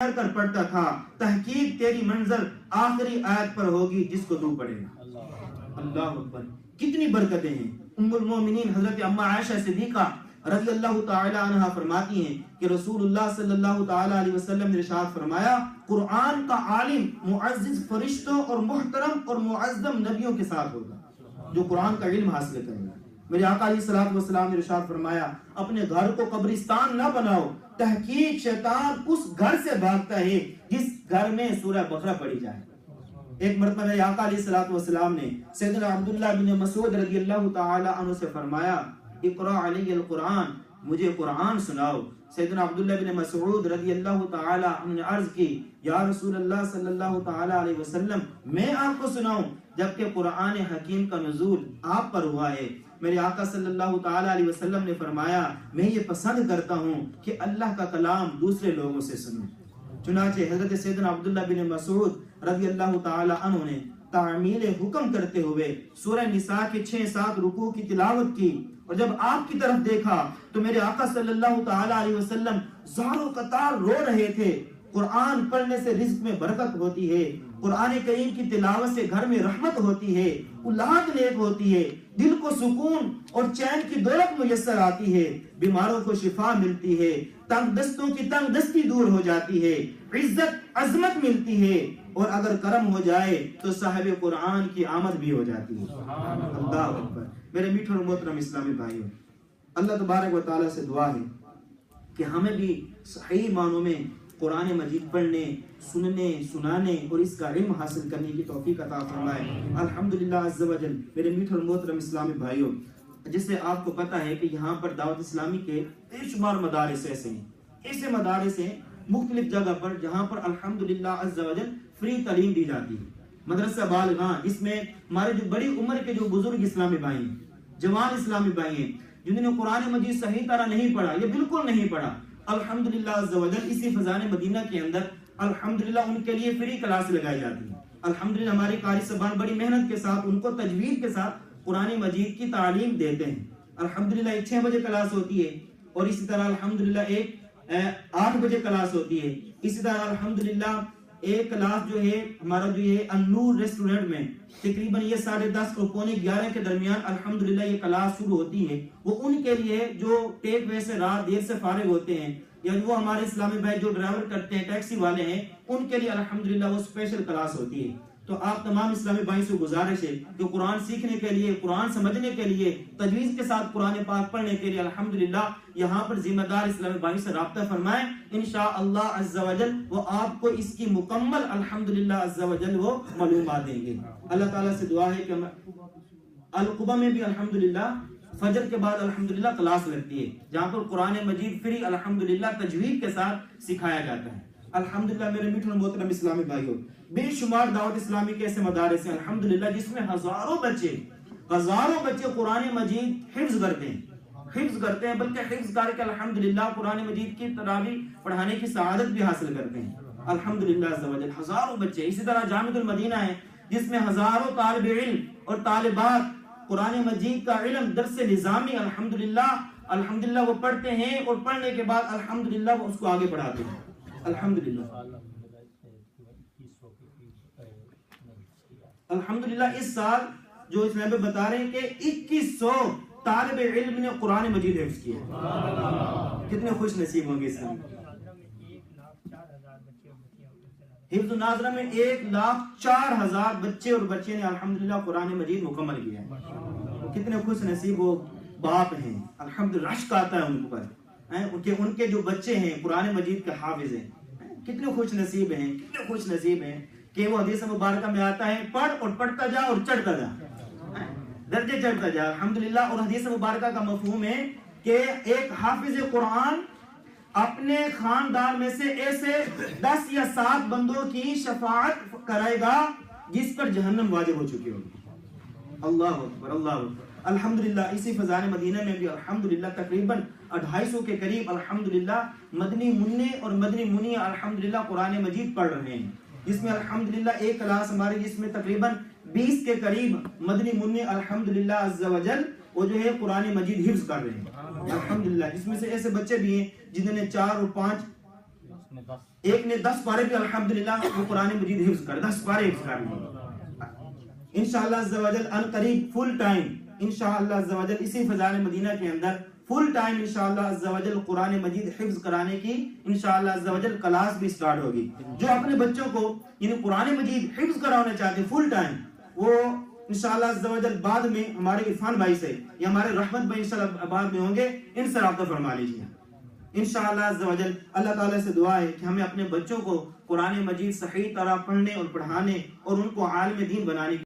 کر پڑھتا تھا، تحقیق تیری منزل آخری آیت پر ہوگی جس کو تو پڑھے گا۔ اللہ اکبر، کتنی برکتیں ہیں۔ ام المومنین حضرت اما عائشہ صدیقہ رضی اللہ تعالی عنہا فرماتی ہیں کہ رسول اللہ صلی اللہ تعالی علیہ وسلم نے ارشاد فرمایا، قرآن کا عالم معزز فرشتوں اور محترم اور معظم نبیوں کے ساتھ ہوگا جو قرآن کا علم حاصل کرے گا۔ میرے آقا علیہ الصلوۃ والسلام نے ارشاد فرمایا، اپنے گھر کو قبرستان نہ بناؤ، تحقیق شیطان اس گھر سے بھاگتا ہے جس گھر میں سورہ بقرہ پڑھی جائے۔ ایک مرتبہ میرے آقا علیہ الصلوۃ والسلام نے سیدنا عبداللہ بن مسعود رضی اللہ تعالی عنہ سے فرمایا، اقرأ علی القرآن، مجھے قرآن سناؤ۔ سیدنا عبداللہ بن مسعود رضی اللہ تعالی عنہ نے عرض کی، یا رسول اللہ صلی اللہ تعالی علیہ وسلم، میں آپ کو سناؤں جبکہ قرآن حکیم کا نزول آپ پر ہوا ہے۔ میرے آقا صلی اللہ تعالی علیہ وسلم نے فرمایا، میں یہ پسند کرتا ہوں کہ اللہ کا کلام دوسرے لوگوں سے سنوں۔ چنانچہ حضرت سیدنا عبداللہ بن مسعود رضی اللہ تعالی عنہ نے تعمیل حکم کرتے ہوئے سورہ نساء کے 6-7 رکوع کی تلاوت کی، اور جب آپ کی طرف دیکھا تو میرے آقا صلی اللہ تعالی علیہ وسلم زاروں قطار رو رہے تھے۔ قرآن پڑھنے سے رزق میں برکت ہوتی ہے، قرآن کریم کی تلاوت سے گھر میں رحمت ہوتی ہے، اولاد نیک ہوتی ہے، دل کو سکون اور چین کی دولت میسر آتی ہے، بیماروں کو شفا ملتی ہے، تنگ دستوں کی تنگ دستی دور ہو جاتی ہے، عزت عظمت ملتی ہے، اور اگر کرم ہو جائے تو صاحب قرآن کی آمد بھی ہو جاتی ہے۔ اللہ اکبر۔ میرے میٹھے اور محترم اسلامی بھائیوں، اللہ تبارک و تعالیٰ سے دعا ہے کہ ہمیں بھی صحیح معنوں میں قرآن مجید پڑھنے، سننے، سنانے اور اس کا علم حاصل کرنے کی توفیق عطا فرمائے۔ الحمدللہ عز و جل۔ میرے میٹھے اور محترم اسلامی بھائیوں، جس سے آپ کو پتہ ہے کہ یہاں پر دعوت اسلامی کے بے شمار مدارس ایسے مدارس ہیں مختلف جگہ پر جہاں پر الحمدللہ عز و جل فری تعلیم دی جاتی ہے۔ مدرسہ بالغاں، جس میں ہمارے جو بڑی عمر کے جو بزرگ اسلامی بھائی ہیں، جوان اسلامی بھائی ہیں، جنہوں نے قرآن مجید صحیح طرح نہیں پڑھا، یہ بالکل نہیں پڑھا، الحمدللہ عز و جل اسی فضان مدینہ کے اندر الحمدللہ ان کے لیے فری کلاس لگائی جاتی ہے۔ الحمدللہ ہمارے قاری صاحبان بڑی محنت کے ساتھ ان کو تجوید کے ساتھ قرآن مجید کی تعلیم دیتے ہیں۔ الحمدللہ ایک 6 بجے کلاس ہوتی ہے، اور اسی طرح الحمدللہ ایک 8 بجے کلاس ہوتی ہے۔ اسی طرح الحمدللہ ایک کلاس جو ہے ہمارا جو ہے النور ریسٹورنٹ میں تقریباً یہ 10:30 اور 11:45 کے درمیان الحمدللہ یہ کلاس شروع ہوتی ہے۔ وہ ان کے لیے جو ٹیک وے سے رات دیر سے فارغ ہوتے ہیں، یا وہ ہمارے اسلامی بھائی جو ڈرائیور کرتے ہیں، ٹیکسی والے ہیں، ان کے لیے الحمدللہ وہ اسپیشل کلاس ہوتی ہے۔ تو آپ تمام اسلامی بھائی سے گزارش ہے کہ قرآن سیکھنے کے لیے، قرآن سمجھنے کے لیے، تجوید کے ساتھ قرآن پاک پڑھنے کے لیے الحمدللہ یہاں پر ذمہ دار اسلامی بھائی سے رابطہ فرمائیں۔ انشاءاللہ عز و جل وہ آپ کو اس کی مکمل الحمدللہ عز و جل وہ معلومات دیں گے۔ اللہ تعالیٰ سے دعا ہے کہ القبہ میں بھی الحمدللہ فجر کے بعد الحمدللہ کلاس لگتی ہے، جہاں پر قرآن مجید فری الحمدللہ تجوید کے ساتھ سکھایا جاتا ہے۔ الحمدللہ میرے میٹھے اور محترم اسلامی بھائیوں، بے شمار دعوت اسلامی کے ایسے مدارس ہیں الحمدللہ جس میں ہزاروں بچے قرآن مجید حفظ کرتے ہیں، بلکہ حفظ کر کے الحمدللہ قرآن مجید کی تراویح پڑھانے کی سعادت بھی حاصل کرتے ہیں۔ الحمدللہ عز و جل ہزاروں بچے۔ اسی طرح جامعۃ المدینہ ہے جس میں ہزاروں طالب علم اور طالبات قرآن مجید کا علم درس نظامی الحمدللہ وہ پڑھتے ہیں، اور پڑھنے کے بعد الحمدللہ وہ اس کو آگے پڑھاتے ہیں۔ الحمدللہ اس سال جو اس میں بتا رہے ہیں کہ 2100 طالب علم نے قرآن مجید حفظ کیا۔ کتنے خوش نصیب ہوں گے اس میں۔ حفظ ناظرہ میں 1,04,000 بچے اور بچے نے الحمدللہ قرآن مجید مکمل کیا ہے۔ کتنے خوش نصیب وہ باپ ہیں، الحمدللہ رشک آتا ہے ان پر کہ ان کے جو بچے ہیں قرآن مجید کے حافظ ہیں۔ کتنے خوش نصیب ہیں کہ وہ حدیث مبارکہ میں آتا ہے، پڑھ اور پڑھتا جا اور چڑھتا جا، درجے چڑھتا جا الحمدللہ۔ اور حدیث مبارکہ کا مفہوم ہے کہ ایک حافظ قرآن اپنے خاندان میں سے ایسے 10 یا 7 بندوں کی شفاعت کرائے گا جس پر جہنم واجب ہو چکی ہوگی۔ اللہ اکبر، اللہ اکبر۔ الحمدللہ اسی فضان مدینہ میں بھی الحمدللہ تقریباً 250 کے قریب الحمدللہ مدنی منع اور مدنی منیہ الحمدللہ قرآن مجید پڑھ رہے ہیں، جس میں الحمدللہ ایک کلاس ہماری جس میں تقریباً 20 کے قریب مدنی منع الحمدللہ عز و جل وہ جو ہے قرآن مجید حفظ کر رہے ہیں الحمدللہ۔ جس میں سے ایسے بچے بھی ہیں جنہوں نے 4 اور 5 ایک نے 10 پارے بھی الحمدللہ وہ قرآن مجید حفظ کر 10 پارے حفظ کر لیے انشاءاللہ عز و جل ان قریب فل ٹائم انشاءاللہ عز و جل اسی فضائل مدینہ کے اندر فل ٹائم انشاءاللہ عز و جل قرآن مجید حفظ کرانے کی انشاءاللہ عز و جل کلاس بھی سٹارٹ ہوگی. جو اپنے بچوں کو یعنی قرآن مجید حفظ کرانا چاہتے فل ٹائم وہ انشاءاللہ عز و جل بعد میں ہمارے عرفان بھائی سے یا ہمارے رحمت بھائی انشاءاللہ بعد میں ہوں گے, ان سے رابطہ فرما لیجیے انشاءاللہ عز و جل. اللہ تعالیٰ سے دعا ہے کہ ہمیں اپنے بچوں کو قرآن مجید صحیح طرح پڑھنے اور پڑھانے اور ان کو عالم دین بنانے